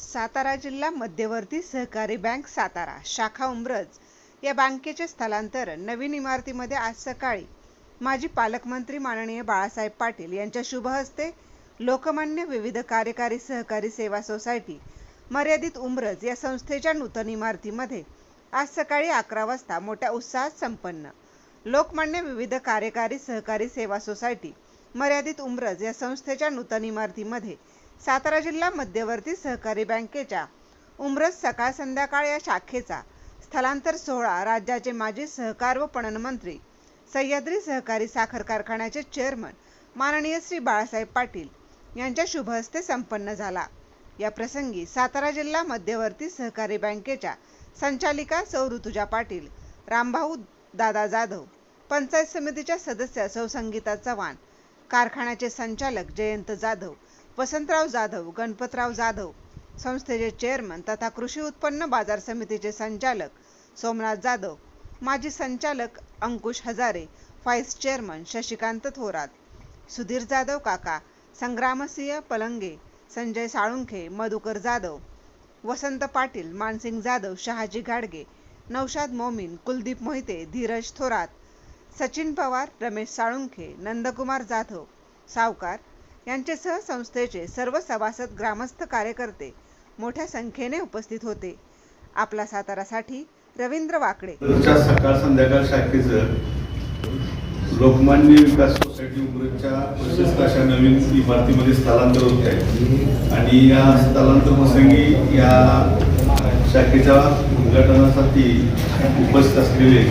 सातारा जिल्हा मध्यवर्ती सहकारी बँक सातारा शाखा उंब्रज या बँकेचे स्थलांतर नवीन इमारतीमध्ये आज सकाळी माजी पालकमंत्री माननीय बाळासाहेब पाटील यांच्या शुभ हस्ते लोकमान्य विविध कार्यकारी सहकारी सेवा सोसायटी मर्यादित उंब्रज या संस्थेच्या नूतन इमारतीमध्ये आज सकाळी 11 वाजता मोठ्या उत्साहात संपन्न. लोकमान्य विविध कार्यकारी सहकारी सेवा सोसायटी मर्यादित उंब्रज या संस्थेच्या नूतन इमारतीमध्ये सातारा जिल्हा मध्यवर्ती सहकारी बँकेच्या उंब्रज सकाळ संध्याकाळ या शाखेचा स्थलांतर सोहळा राज्याचे माजी सहकार व पणन मंत्री सह्याद्री सहकारी साखर कारखान्याचे चेअरमन माननीय श्री बाळासाहेब पाटील यांच्या शुभ हस्ते संपन्न झाला. या प्रसंगी सातारा जिल्हा मध्यवर्ती सहकारी बँकेच्या संचालिका सौ ऋतुजा पाटील, रामभाऊ दादा जाधव, पंचायत समितीच्या सदस्य सौ संगीता चव्हाण, कारखान्याचे संचालक जयंत जाधव, वसंतराव जाधव, गणपतराव जाधव, संस्थेचे चेअरमन तथा कृषी उत्पन्न बाजार समितीचे संचालक सोमनाथ जाधव, माजी संचालक अंकुश हजारे, व्हाईस चेअरमन शशिकांत थोरात, सुधीर जाधव काका, संग्रामसिंह पलंगे, संजय साळुंखे, मधुकर जाधव, वसंत पाटील, मानसिंग जाधव, शहाजी गाडगे, नौशाद मोमीन, कुलदीप मोहिते, धीरज थोरात, सचिन पवार, रमेश साळुंखे, नंदकुमार जाधव सावकार यांच्यासह संस्थेचे सर्व सभासद, ग्रामस्थ, कार्यकर्ते मोठ्या संख्येने उपस्थित होते. आपला सातारासाठी रवींद्र वाकडे. सकाळ संध्याकाळ शाखेचं लोकमान्य विकास सोसायटी उंब्रजच्या प्रशस्त अशा नवीन इमारतीमध्ये स्थलांतर होत आहे आणि या स्थलांतर प्रसंगी या शाखेच्या उद्घाटनासाठी उपस्थित असलेले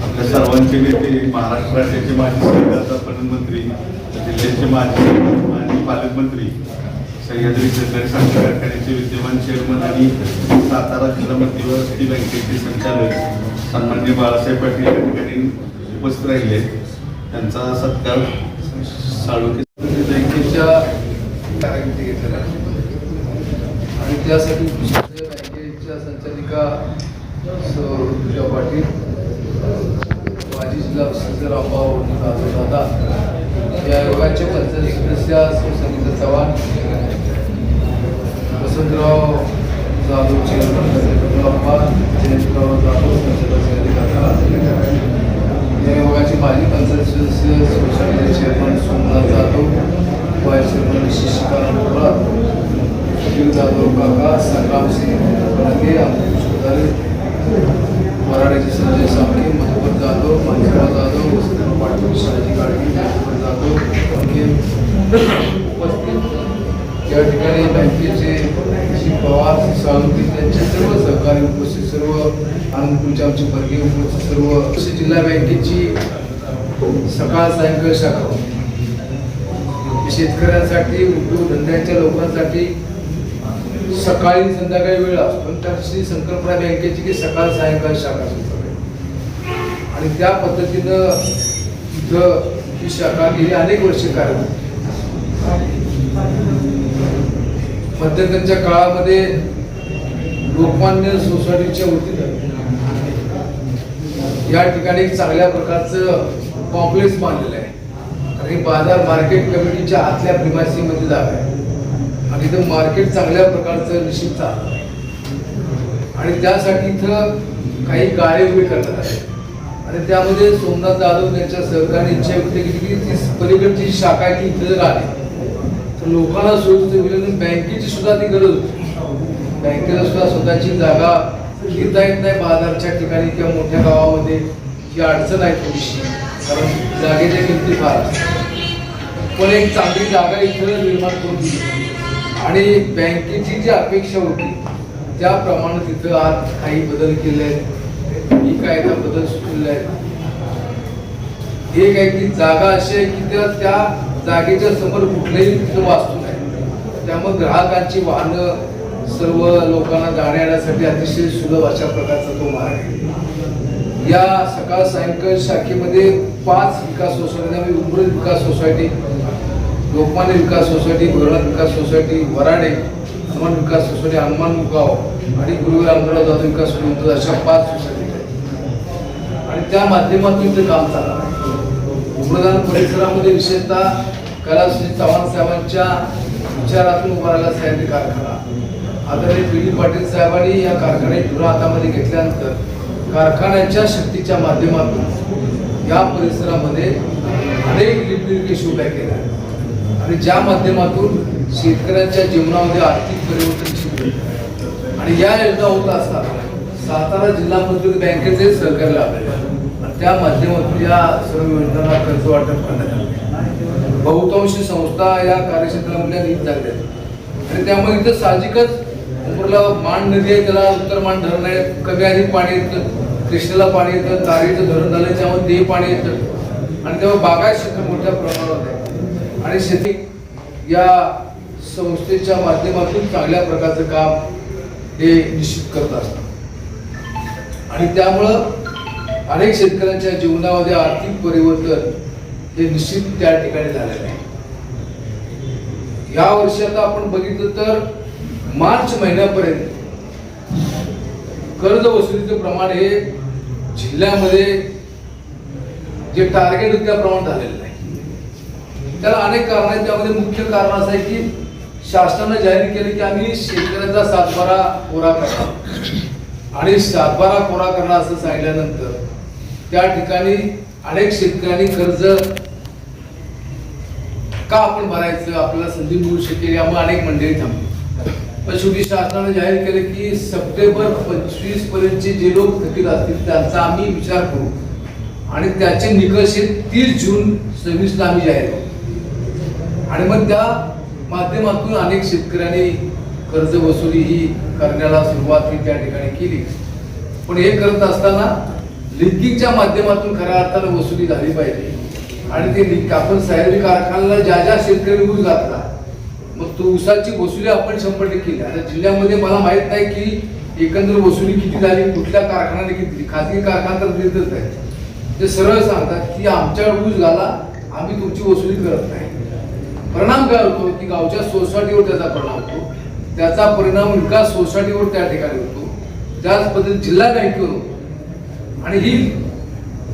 आपल्या सर्वांचे नेते, महाराष्ट्र राज्याचे माजी सहकार पणन मंत्री, जिल्ह्याचे माजी पालकमंत्री, सह्याद्री सहकारी साखर कारखान्याचे विद्यमान चेअरमन आणि सातारा जिल्हा मध्यवर्ती बँकेचे संचालक सन्माननीय बाळासाहेब पाटील या ठिकाणी उपस्थित राहिले. त्यांचा सत्कार साळुंखे बँकेच्या कारकिर्दी घेतलेला आणि त्यासाठी बँकेच्या संचालिका सौ ऋतुजा पाटील, माजी जिल्हा सदस्य रामभाऊ दादा, या योगाचे पंचायत सदस्य सौ संगीता चव्हाण, वसंतराव जाधव चेअरमन, जयंतराव जाधव या योगाचे माजी पंचायत सदस्य सोसायटीचे chairman Somnath Jadhav, vice chairman Shashikant Thorat, Sudhir Jadhav काका, संग्रामसिंह पलंगे, अंकुश हजारे, वराड्याचे संजय सावंगे, मधुकर जाधव, माणिकराव जाधव, वसंतराव पाटील, शहाजी गाडगे, जाधव उपस्थित. या ठिकाणी बँकेचे श्री पवार, साळुंखे त्यांचे सर्व सहकारी उपस्थित, सर्व आनंदपूरचे आमचे वर्गीय उपस्थित, सर्व जिल्हा बँकेची सकाळ सायंकाळ शाखा शेतकऱ्यांसाठी, उद्योगधंद्याच्या लोकांसाठी सकाळी संध्याकाळी वेळ असतो, पण त्याची संकल्पना बँकेची की सकाळ सायंकाळ शाखा आणि त्या पद्धतीनं इथं ही शाखा गेली अनेक वर्षे कार्यरत. मध्यंतरीच्या काळामध्ये लोकमान्य सोसायटीच्या वतीनं या ठिकाणी चांगल्या प्रकारचं कॉम्प्लेक्स बांधलेलं आहे आणि बाजार मार्केट कमिटीच्या आतल्या प्रिमायसीमध्ये जागा आहे आणि इथं मार्केट चांगल्या प्रकारचं निश्चित चाललं आहे आणि त्यासाठी इथं काही गाळे उभे करण्यात आले आणि त्यामध्ये सोमनाथ जाधव यांच्या सहकार्याने इच्छा व्यक्त केली की ती पलीकडची शाखा आहे ती इथं जर आली तर लोकांना सोयीचं होईल आणि बँकेची सुद्धा ती गरज होती. बँकेला सुद्धा स्वतःची जागा घेता येत नाही बाजारच्या ठिकाणी किंवा मोठ्या गावामध्ये, ही अडचण आहे थोडीशी, कारण जागेच्या किमती फार असतात. पण एक चांगली जागा इथं निर्माण करून दिली आणि बँकेची जी अपेक्षा होती त्याप्रमाणे तिथं आज काही बदल केले आहेत, ही कायदा बदल सुचवले आहेत. एक आहे की जागा अशी आहे की त्या जागेच्या समोर कुठलेही तिथं वास्तू नाही, त्यामुळे ग्राहकांची वाहनं सर्व लोकांना जाण्या येण्यासाठी अतिशय सुलभ अशा प्रकारचा तो मार्ग आहे. या सकाळ सायंकाळ शाखेमध्ये 5 विकास सोसायटी, उंब्रज विकास सोसायटी, लोकमान्य विकास सोसायटी, भैरवनाथ विकास सोसायटी, वराडे, हनुमान विकास सोसायटी, हनुमान मुगाव आणि गुरुवीर आंबेडकर जाधव विकास सोसायटी अशा 5 सोसायटी आहेत आणि त्या माध्यमातून इथं काम चाललं आहे. उंब्रज परिसरामध्ये विशेषतः कैलासजी चव्हाण साहेबांच्या विचारातून उभारला साहेब कारखाना. आदरणीय पी.डी. पाटील साहेबांनी या कारखान्याची धुरा हातामध्ये घेतल्यानंतर कारखान्याच्या शक्तीच्या माध्यमातून या परिसरामध्ये अनेक लिफ्ट उभ्या केल्या आणि ज्या माध्यमातून शेतकऱ्यांच्या जीवनामध्ये आर्थिक परिवर्तन शिकले आणि या योजना होत असताना सातारा जिल्हा मजदूर बँकेचे सहकार्य लाभले आणि त्या माध्यमातून या सर्व योजनांना कर्ज वाटप करण्यात आले. बहुतांश संस्था या कार्यक्षेत्रामध्ये नीट झाल्या आणि त्यामुळे इथं साहजिकच उमरला मान नदी आहे, त्याला उत्तर मान धरण आहे, कमी अधिक पाणी येतं, कृष्णेला पाणी येतं, तारीचं धरण झालं त्यामुळे ते पाणी येतं आणि तेव्हा बागायत क्षेत्र मोठ्या प्रमाणात आहे आणि शेती या संस्थेच्या माध्यमातून चांगल्या प्रकारचं काम हे निश्चित करत असतात आणि त्यामुळं अनेक शेतकऱ्यांच्या जीवनामध्ये आर्थिक परिवर्तन हे निश्चित त्या ठिकाणी झालेलं आहे. या वर्षी आता आपण बघितलं तर मार्च महिन्यापर्यंत कर्ज वसुलीचे प्रमाण हे जिल्ह्यामध्ये जे टार्गेट होतं त्याप्रमाणे झालेलं नाही. त्याला अनेक कारण आहेत. त्यामध्ये मुख्य कारण असं आहे की शासनानं जाहीर केलं की आम्ही शेतकऱ्यांचा 7/12 कोरा करणार आणि 7/12 कोरा करणार असं सांगितल्यानंतर त्या ठिकाणी अनेक शेतकऱ्यांनी कर्ज का आपण भरायचं, आपल्याला संधी मिळू शकेल यामुळे अनेक मंडळी थांबली. पण शेवटी शासनाने जाहीर केलं की सप्टेंबर 25 पर्यंतचे जे लोक थकीत असतील त्यांचा आम्ही विचार करू आणि त्याचे निकष 30 जून 26 आम्ही जाहीर करू आणि मग त्या माध्यमातून अनेक शेतकऱ्यांनी कर्ज वसुली ही करण्याला सुरुवात ही त्या ठिकाणी केली. पण हे करत असताना लिंकिंगच्या माध्यमातून खऱ्या अर्थानं वसुली झाली पाहिजे आणि ते लिंक आपण सह्याद्री कारखान्याला ज्या ज्या ऊस घातला मग तो ऊसाची वसुली आपण 100% केली. आता जिल्ह्यामध्ये मला माहित नाही की एकंदर वसुली किती झाली, कुठल्या कारखान्याने किती, खाजगी कारखाना तर देतच आहे. ते सरळ सांगतात की आमच्याकडे ऊस घाला, आम्ही तुमची वसुली करत नाही. परिणाम काय होतो की गावच्या सोसायटीवर त्याचा परिणाम होतो, त्याचा परिणाम विकास सोसायटीवर त्या ठिकाणी होतो, त्याच पद्धतीने जिल्हा बँकेवर आणि ही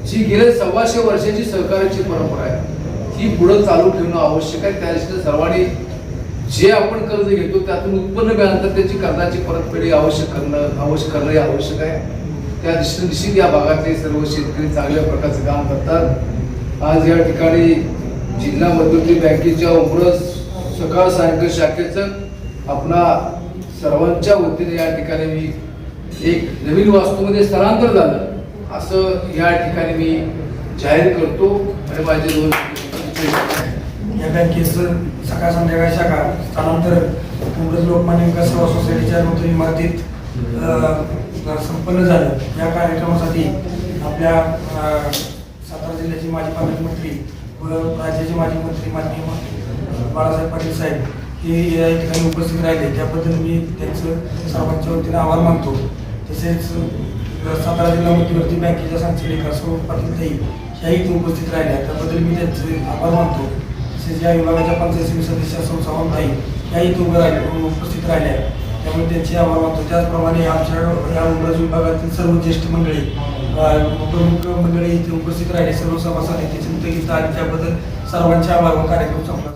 जी गेल्या 125 वर्षाची सहकार्याची परंपरा आहे ही पुढे चालू ठेवणं आवश्यक आहे. त्यासाठी सर्वांनी जे आपण कर्ज घेतो त्यातून उत्पन्न मिळालं त्याची कर्जाची परतफेड आवश्यक करणं आवश्यक आहे. त्या दृष्टीने निश्चित या भागातले सर्व शेतकरी चांगल्या प्रकारचं काम करतात. आज या ठिकाणी जिल्हा मध्यवर्ती बँकेच्या उमरस सकाळ सायंकाळ शाखेचं आपणा सर्वांच्या वतीने या ठिकाणी मी एक नवीन वास्तूमध्ये स्थलांतर झालं असं या ठिकाणी मी जाहीर करतो आणि माझे 2 या बँकेचं सकाळ संध्याकाळ शाखा स्थलांतर उमरज लोकमान्य विकास सेवा सोसायटीच्या नूतन इमारतीत संपन्न झालं. या कार्यक्रमासाठी आपल्या सातारा जिल्ह्याचे माजी पालकमंत्री व राज्याचे माजी मंत्री माननीय बाळासाहेब पाटील साहेब हे या ठिकाणी उपस्थित राहिले. त्याबद्दल मी त्यांचं सर्वांच्या वतीने आभार मानतो. तसेच सातारा जिल्हा मध्यवर्ती बँकेच्या संचालिका सौ पाटील ताई ह्याही इथे उपस्थित राहिल्या, त्याबद्दल मी त्यांचे आभार मानतो. तसेच या विभागाच्या पंचायत समिती सदस्य सौ सावंताई ह्याही इथे उपस्थित राहिल्या, त्यामुळे त्यांचे आभार मानतो. त्याचप्रमाणे आमच्या या उमरज विभागातील सर्व ज्येष्ठ मंडळी प्रमुख मंडळी इथे उपस्थित राहिले, सर्व सभासद इथे चिंतगित आले, त्याबद्दल सर्वांचे आभार व कार्यक्रम संपला.